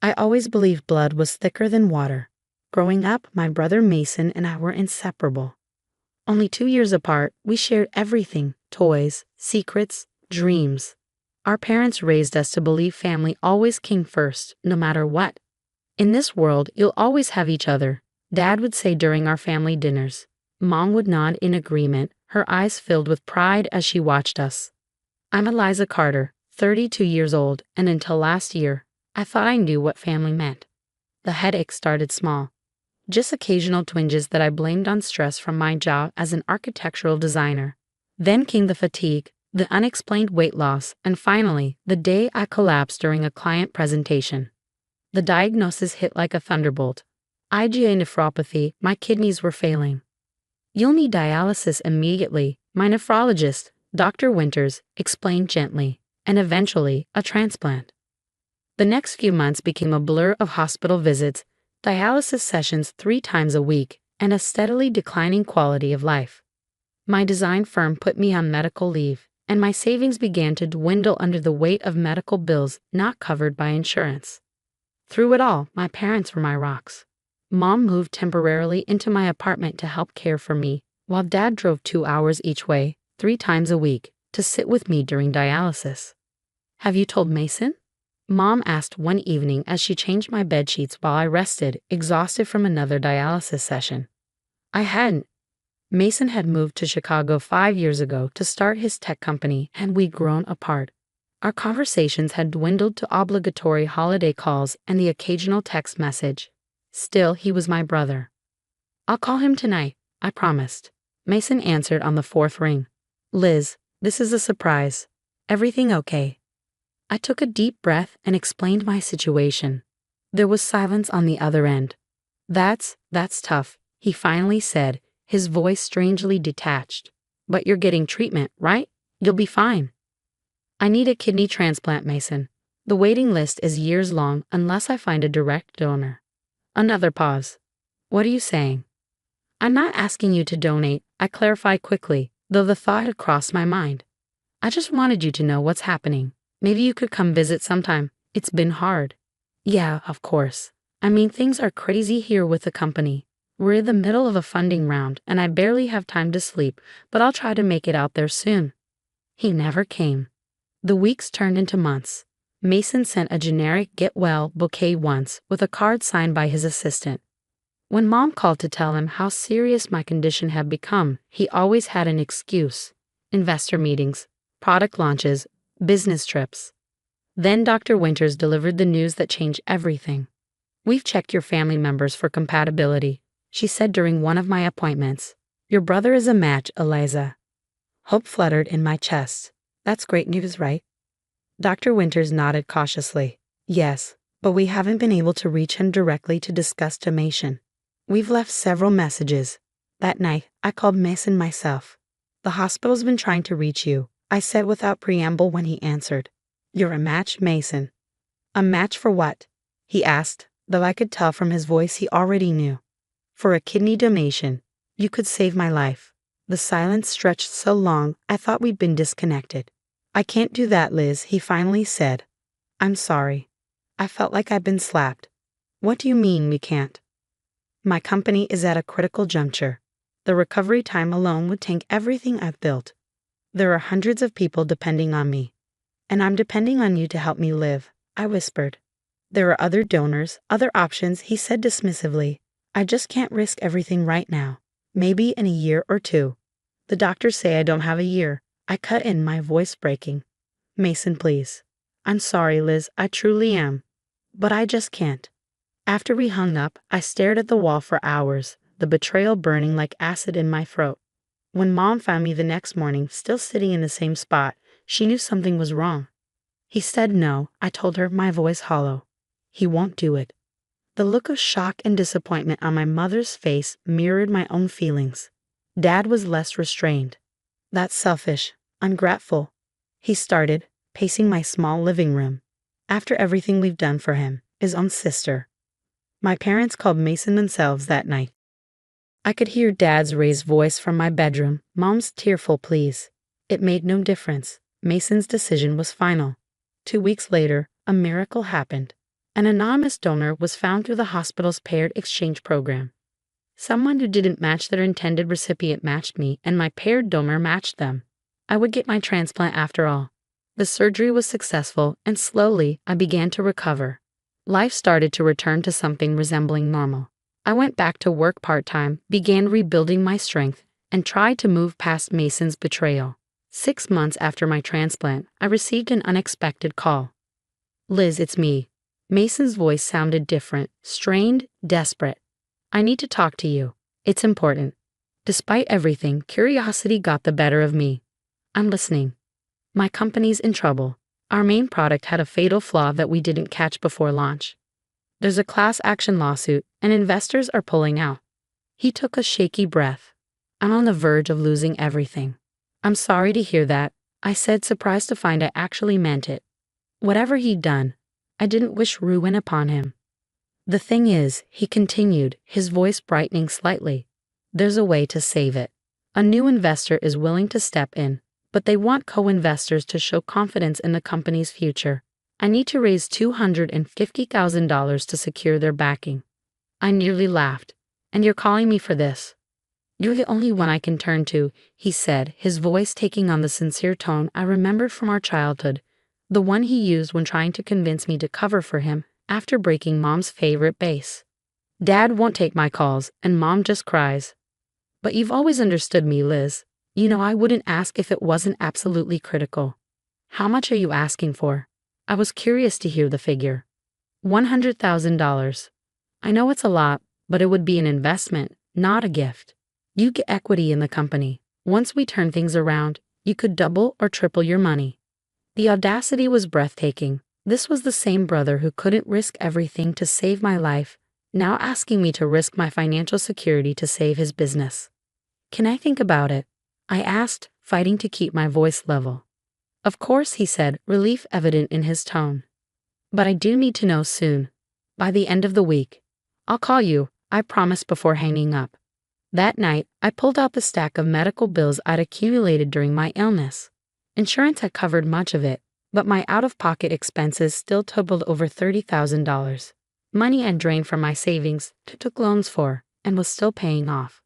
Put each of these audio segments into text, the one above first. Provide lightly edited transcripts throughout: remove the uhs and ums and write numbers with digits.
I always believed blood was thicker than water. Growing up, my brother Mason and I were inseparable. Only 2 years apart, we shared everything: toys, secrets, dreams. Our parents raised us to believe family always came first, no matter what. In this world, you'll always have each other, Dad would say during our family dinners. Mom would nod in agreement, her eyes filled with pride as she watched us. I'm Eliza Carter, 32 years old, and until last year, I thought I knew what family meant. The headache started small. Just occasional twinges that I blamed on stress from my job as an architectural designer. Then came the fatigue, the unexplained weight loss, and finally, the day I collapsed during a client presentation. The diagnosis hit like a thunderbolt. IgA nephropathy, my kidneys were failing. You'll need dialysis immediately, my nephrologist, Dr. Winters, explained gently, and eventually, a transplant. The next few months became a blur of hospital visits, dialysis sessions 3 times a week, and a steadily declining quality of life. My design firm put me on medical leave, and my savings began to dwindle under the weight of medical bills not covered by insurance. Through it all, my parents were my rocks. Mom moved temporarily into my apartment to help care for me, while Dad drove 2 hours each way, 3 times a week, to sit with me during dialysis. Have you told Mason? Mom asked one evening as she changed my bedsheets while I rested, exhausted from another dialysis session. I hadn't. Mason had moved to Chicago 5 years ago to start his tech company, and we'd grown apart. Our conversations had dwindled to obligatory holiday calls and the occasional text message. Still, he was my brother. I'll call him tonight, I promised. Mason answered on the 4th ring. Liz, this is a surprise. Everything okay? I took a deep breath and explained my situation. There was silence on the other end. That's tough, he finally said, his voice strangely detached. But you're getting treatment, right? You'll be fine. I need a kidney transplant, Mason. The waiting list is years long unless I find a direct donor. Another pause. What are you saying? I'm not asking you to donate, I clarified quickly, though the thought had crossed my mind. I just wanted you to know what's happening. Maybe you could come visit sometime. It's been hard. Yeah, of course. I mean, things are crazy here with the company. We're in the middle of a funding round, and I barely have time to sleep, but I'll try to make it out there soon. He never came. The weeks turned into months. Mason sent a generic get-well bouquet once with a card signed by his assistant. When Mom called to tell him how serious my condition had become, he always had an excuse: investor meetings, product launches, business trips. Then Dr. Winters delivered the news that changed everything. We've checked your family members for compatibility, she said during one of my appointments. Your brother is a match, Eliza. Hope fluttered in my chest. That's great news, right? Dr. Winters nodded cautiously. Yes, but we haven't been able to reach him directly to discuss donation. We've left several messages. That night, I called Mason myself. The hospital's been trying to reach you, I said without preamble when he answered. You're a match, Mason. A match for what? He asked, though I could tell from his voice he already knew. For a kidney donation. You could save my life. The silence stretched so long, I thought we'd been disconnected. I can't do that, Liz, he finally said. I'm sorry. I felt like I'd been slapped. What do you mean we can't? My company is at a critical juncture. The recovery time alone would tank everything I've built. There are hundreds of people depending on me. And I'm depending on you to help me live, I whispered. There are other donors, other options, he said dismissively. I just can't risk everything right now. Maybe in a year or 2. The doctors say I don't have a year. I cut in, my voice breaking. Mason, please. I'm sorry, Liz, I truly am. But I just can't. After we hung up, I stared at the wall for hours, the betrayal burning like acid in my throat. When Mom found me the next morning, still sitting in the same spot, she knew something was wrong. He said no, I told her, my voice hollow. He won't do it. The look of shock and disappointment on my mother's face mirrored my own feelings. Dad was less restrained. That's selfish, ungrateful, he started, pacing my small living room. After everything we've done for him, his own sister. My parents called Mason themselves that night. I could hear Dad's raised voice from my bedroom, Mom's tearful pleas. It made no difference. Mason's decision was final. 2 weeks later, a miracle happened. An anonymous donor was found through the hospital's paired exchange program. Someone who didn't match their intended recipient matched me, and my paired donor matched them. I would get my transplant after all. The surgery was successful, and slowly I began to recover. Life started to return to something resembling normal. I went back to work part-time, began rebuilding my strength, and tried to move past Mason's betrayal. 6 months after my transplant, I received an unexpected call. "Liz, it's me." Mason's voice sounded different, strained, desperate. "I need to talk to you. It's important." Despite everything, curiosity got the better of me. "I'm listening." "My company's in trouble. Our main product had a fatal flaw that we didn't catch before launch. There's a class action lawsuit, and investors are pulling out." He took a shaky breath. "I'm on the verge of losing everything." "I'm sorry to hear that," I said, surprised to find I actually meant it. Whatever he'd done, I didn't wish ruin upon him. "The thing is," he continued, his voice brightening slightly, "there's a way to save it. A new investor is willing to step in, but they want co-investors to show confidence in the company's future. I need to raise $250,000 to secure their backing." I nearly laughed. "And you're calling me for this?" "You're the only one I can turn to," he said, his voice taking on the sincere tone I remembered from our childhood, the one he used when trying to convince me to cover for him after breaking Mom's favorite bass. "Dad won't take my calls, and Mom just cries." "But you've always understood me, Liz. You know I wouldn't ask if it wasn't absolutely critical." "How much are you asking for?" I was curious to hear the figure. $100,000. "I know it's a lot, but it would be an investment, not a gift. You get equity in the company. Once we turn things around, you could double or triple your money." The audacity was breathtaking. This was the same brother who couldn't risk everything to save my life, now asking me to risk my financial security to save his business. "Can I think about it?" I asked, fighting to keep my voice level. "Of course," he said, relief evident in his tone. "But I do need to know soon. By the end of the week. I'll call you," I promised before hanging up. That night, I pulled out the stack of medical bills I'd accumulated during my illness. Insurance had covered much of it, but my out-of-pocket expenses still totaled over $30,000. Money I'd drained from my savings, took loans for, and was still paying off.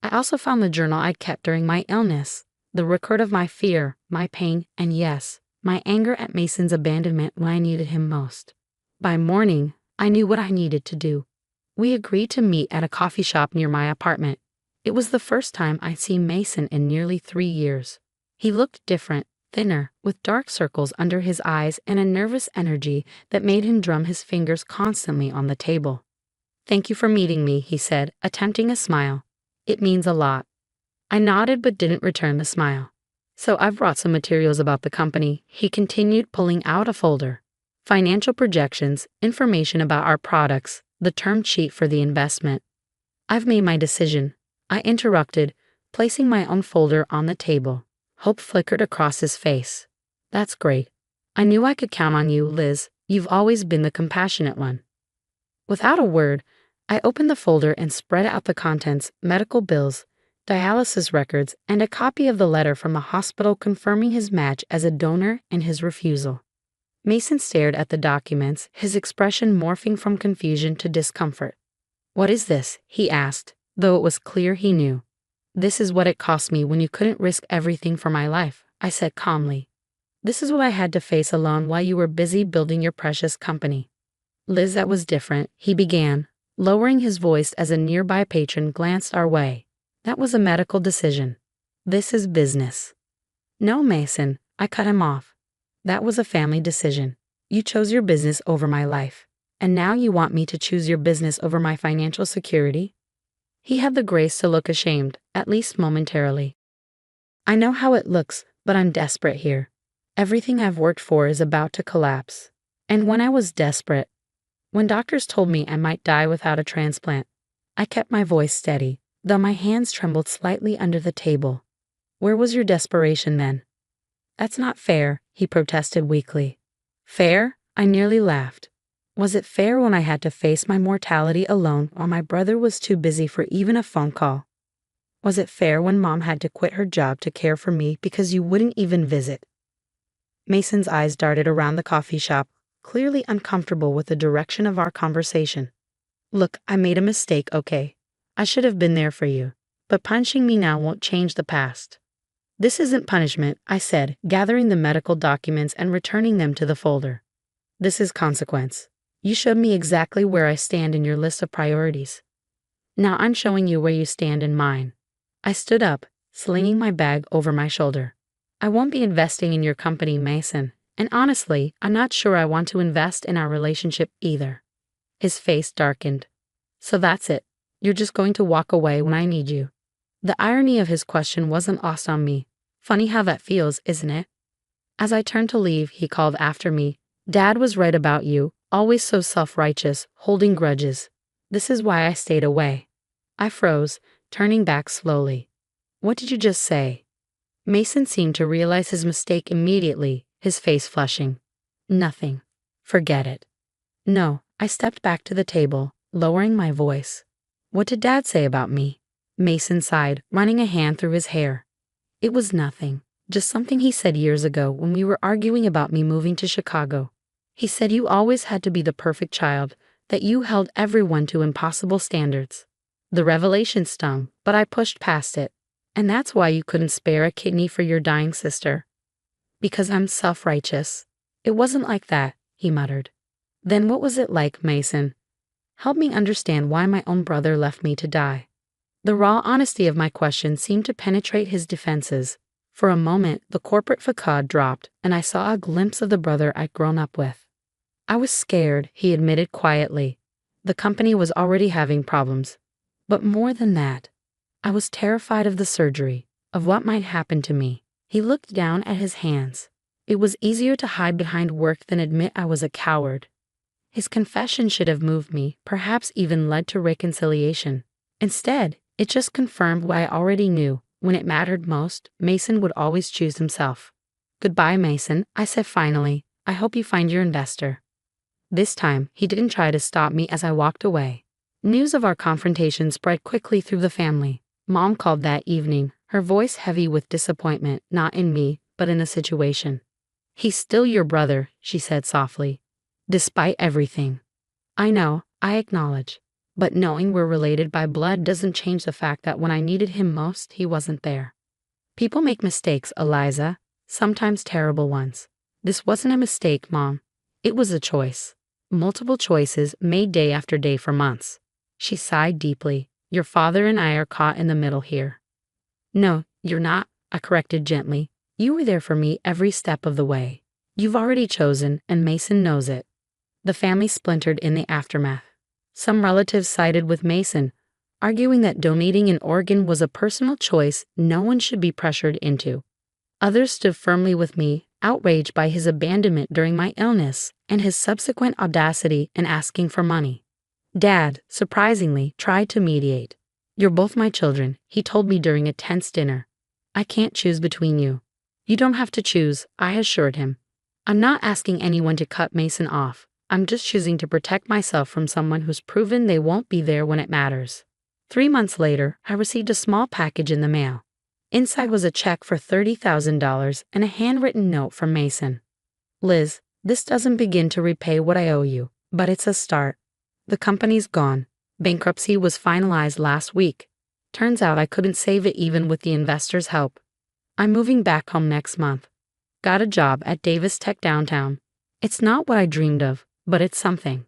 I also found the journal I'd kept during my illness, the record of my fear, my pain, and yes, my anger at Mason's abandonment when I needed him most. By morning, I knew what I needed to do. We agreed to meet at a coffee shop near my apartment. It was the first time I'd seen Mason in nearly 3 years. He looked different, thinner, with dark circles under his eyes and a nervous energy that made him drum his fingers constantly on the table. "Thank you for meeting me," he said, attempting a smile. "It means a lot." I nodded but didn't return the smile. "So I've brought some materials about the company," he continued, pulling out a folder. "Financial projections, information about our products, the term sheet for the investment." "I've made my decision," I interrupted, placing my own folder on the table. Hope flickered across his face. "That's great. I knew I could count on you, Liz. You've always been the compassionate one." Without a word, I opened the folder and spread out the contents: medical bills, dialysis records, and a copy of the letter from the hospital confirming his match as a donor and his refusal. Mason stared at the documents, his expression morphing from confusion to discomfort. "What is this?" he asked, though it was clear he knew. "This is what it cost me when you couldn't risk everything for my life," I said calmly. "This is what I had to face alone while you were busy building your precious company." "Liz, that was different," he began, lowering his voice as a nearby patron glanced our way. "That was a medical decision. This is business." "No, Mason," I cut him off. "That was a family decision. You chose your business over my life. And now you want me to choose your business over my financial security?" He had the grace to look ashamed, at least momentarily. "I know how it looks, but I'm desperate here. Everything I've worked for is about to collapse. And when I was desperate, when doctors told me I might die without a transplant, I kept my voice steady, though my hands trembled slightly under the table. Where was your desperation then?" "That's not fair," he protested weakly. "Fair?" I nearly laughed. Was it fair when I had to face my mortality alone while my brother was too busy for even a phone call? Was it fair when Mom had to quit her job to care for me because you wouldn't even visit?" Mason's eyes darted around the coffee shop, clearly uncomfortable with the direction of our conversation. Look, I made a mistake, okay? I should have been there for you. But punishing me now won't change the past. This isn't punishment, I said, gathering the medical documents and returning them to the folder. This is consequence. You showed me exactly where I stand in your list of priorities. Now I'm showing you where you stand in mine. I stood up, slinging my bag over my shoulder. I won't be investing in your company, Mason, and honestly, I'm not sure I want to invest in our relationship either. His face darkened. So that's it. You're just going to walk away when I need you. The irony of his question wasn't lost on me. Funny how that feels, isn't it? As I turned to leave, he called after me. Dad was right about you, always so self-righteous, holding grudges. This is why I stayed away. I froze, turning back slowly. What did you just say? Mason seemed to realize his mistake immediately, his face flushing. Nothing. Forget it. No, I stepped back to the table, lowering my voice. What did Dad say about me? Mason sighed, running a hand through his hair. It was nothing, just something he said years ago when we were arguing about me moving to Chicago. He said you always had to be the perfect child, that you held everyone to impossible standards. The revelation stung, but I pushed past it. And that's why you couldn't spare a kidney for your dying sister. Because I'm self-righteous. It wasn't like that, he muttered. Then what was it like, Mason? Help me understand why my own brother left me to die. The raw honesty of my question seemed to penetrate his defenses. For a moment, the corporate facade dropped, and I saw a glimpse of the brother I'd grown up with. I was scared, he admitted quietly. The company was already having problems. But more than that, I was terrified of the surgery, of what might happen to me. He looked down at his hands. It was easier to hide behind work than admit I was a coward. His confession should have moved me, perhaps even led to reconciliation. Instead, it just confirmed what I already knew. When it mattered most, Mason would always choose himself. Goodbye, Mason, I said finally. I hope you find your investor. This time, he didn't try to stop me as I walked away. News of our confrontation spread quickly through the family. Mom called that evening, her voice heavy with disappointment, not in me, but in the situation. He's still your brother, she said softly. Despite everything. I know, I acknowledge. But knowing we're related by blood doesn't change the fact that when I needed him most, he wasn't there. People make mistakes, Eliza, sometimes terrible ones. This wasn't a mistake, Mom. It was a choice. Multiple choices made day after day for months. She sighed deeply. Your father and I are caught in the middle here. No, you're not, I corrected gently. You were there for me every step of the way. You've already chosen, and Mason knows it. The family splintered in the aftermath. Some relatives sided with Mason, arguing that donating an organ was a personal choice no one should be pressured into. Others stood firmly with me, outraged by his abandonment during my illness and his subsequent audacity in asking for money. Dad, surprisingly, tried to mediate. You're both my children, he told me during a tense dinner. I can't choose between you. You don't have to choose, I assured him. I'm not asking anyone to cut Mason off. I'm just choosing to protect myself from someone who's proven they won't be there when it matters. 3 months later, I received a small package in the mail. Inside was a check for $30,000 and a handwritten note from Mason. Liz, this doesn't begin to repay what I owe you, but it's a start. The company's gone. Bankruptcy was finalized last week. Turns out I couldn't save it even with the investor's help. I'm moving back home next month. Got a job at Davis Tech downtown. It's not what I dreamed of, but it's something.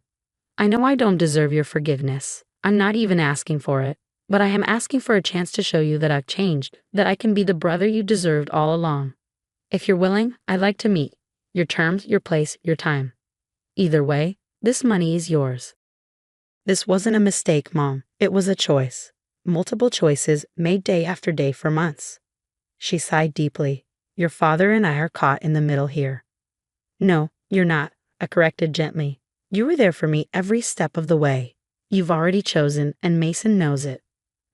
I know I don't deserve your forgiveness. I'm not even asking for it, but I am asking for a chance to show you that I've changed, that I can be the brother you deserved all along. If you're willing, I'd like to meet. Your terms, your place, your time. Either way, this money is yours. This wasn't a mistake, Mom. It was a choice. Multiple choices made day after day for months. She sighed deeply. Your father and I are caught in the middle here. No, you're not, I corrected gently. You were there for me every step of the way. You've already chosen, and Mason knows it.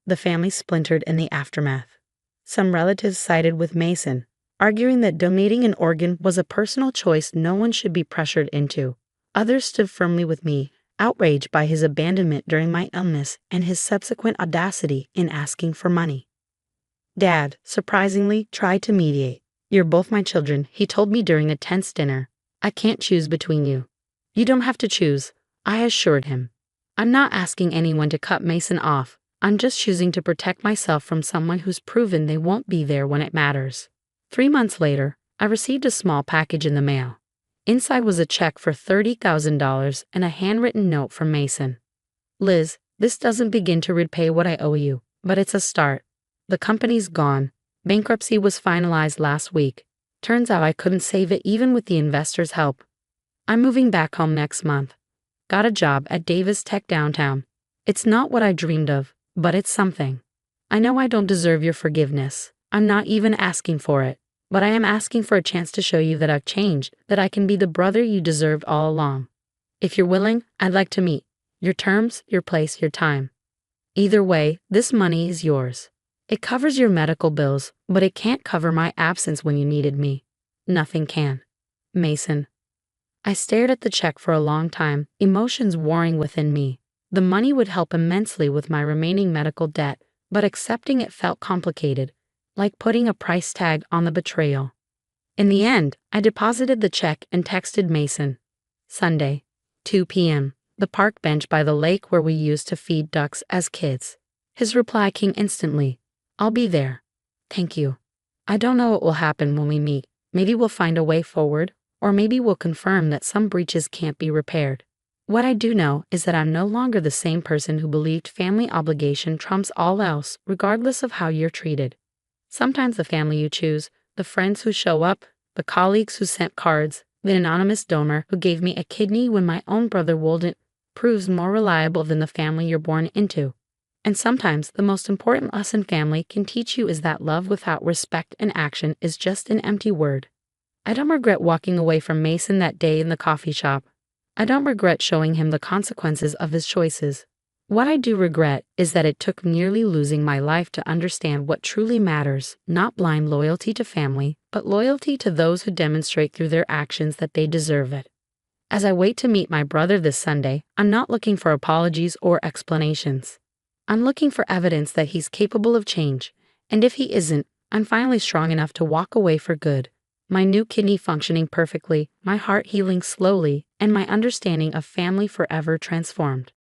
The family splintered in the aftermath. Some relatives sided with Mason, arguing that donating an organ was a personal choice no one should be pressured into. Others stood firmly with me, outraged by his abandonment during my illness and his subsequent audacity in asking for money. Dad, surprisingly, tried to mediate. You're both my children, he told me during a tense dinner. I can't choose between you. You don't have to choose, I assured him. I'm not asking anyone to cut Mason off. I'm just choosing to protect myself from someone who's proven they won't be there when it matters. 3 months later, I received a small package in the mail. Inside was a check for $30,000 and a handwritten note from Mason. Liz, this doesn't begin to repay what I owe you, but it's a start. The company's gone. Bankruptcy was finalized last week. Turns out I couldn't save it even with the investors' help. I'm moving back home next month. Got a job at Davis Tech downtown. It's not what I dreamed of, but it's something. I know I don't deserve your forgiveness. I'm not even asking for it, but I am asking for a chance to show you that I've changed, that I can be the brother you deserved all along. If you're willing, I'd like to meet. Your terms, your place, your time. Either way, this money is yours. It covers your medical bills, but it can't cover my absence when you needed me. Nothing can. Mason. I stared at the check for a long time, emotions warring within me. The money would help immensely with my remaining medical debt, but accepting it felt complicated, like putting a price tag on the betrayal. In the end, I deposited the check and texted Mason. Sunday, 2 p.m., the park bench by the lake where we used to feed ducks as kids. His reply came instantly. I'll be there. Thank you. I don't know what will happen when we meet. Maybe we'll find a way forward, or maybe we'll confirm that some breaches can't be repaired. What I do know is that I'm no longer the same person who believed family obligation trumps all else, regardless of how you're treated. Sometimes the family you choose, the friends who show up, the colleagues who sent cards, the anonymous donor who gave me a kidney when my own brother wouldn't, proves more reliable than the family you're born into. And sometimes the most important lesson family can teach you is that love without respect and action is just an empty word. I don't regret walking away from Mason that day in the coffee shop. I don't regret showing him the consequences of his choices. What I do regret is that it took nearly losing my life to understand what truly matters, not blind loyalty to family, but loyalty to those who demonstrate through their actions that they deserve it. As I wait to meet my brother this Sunday, I'm not looking for apologies or explanations. I'm looking for evidence that he's capable of change, and if he isn't, I'm finally strong enough to walk away for good. My new kidney functioning perfectly, my heart healing slowly, and my understanding of family forever transformed.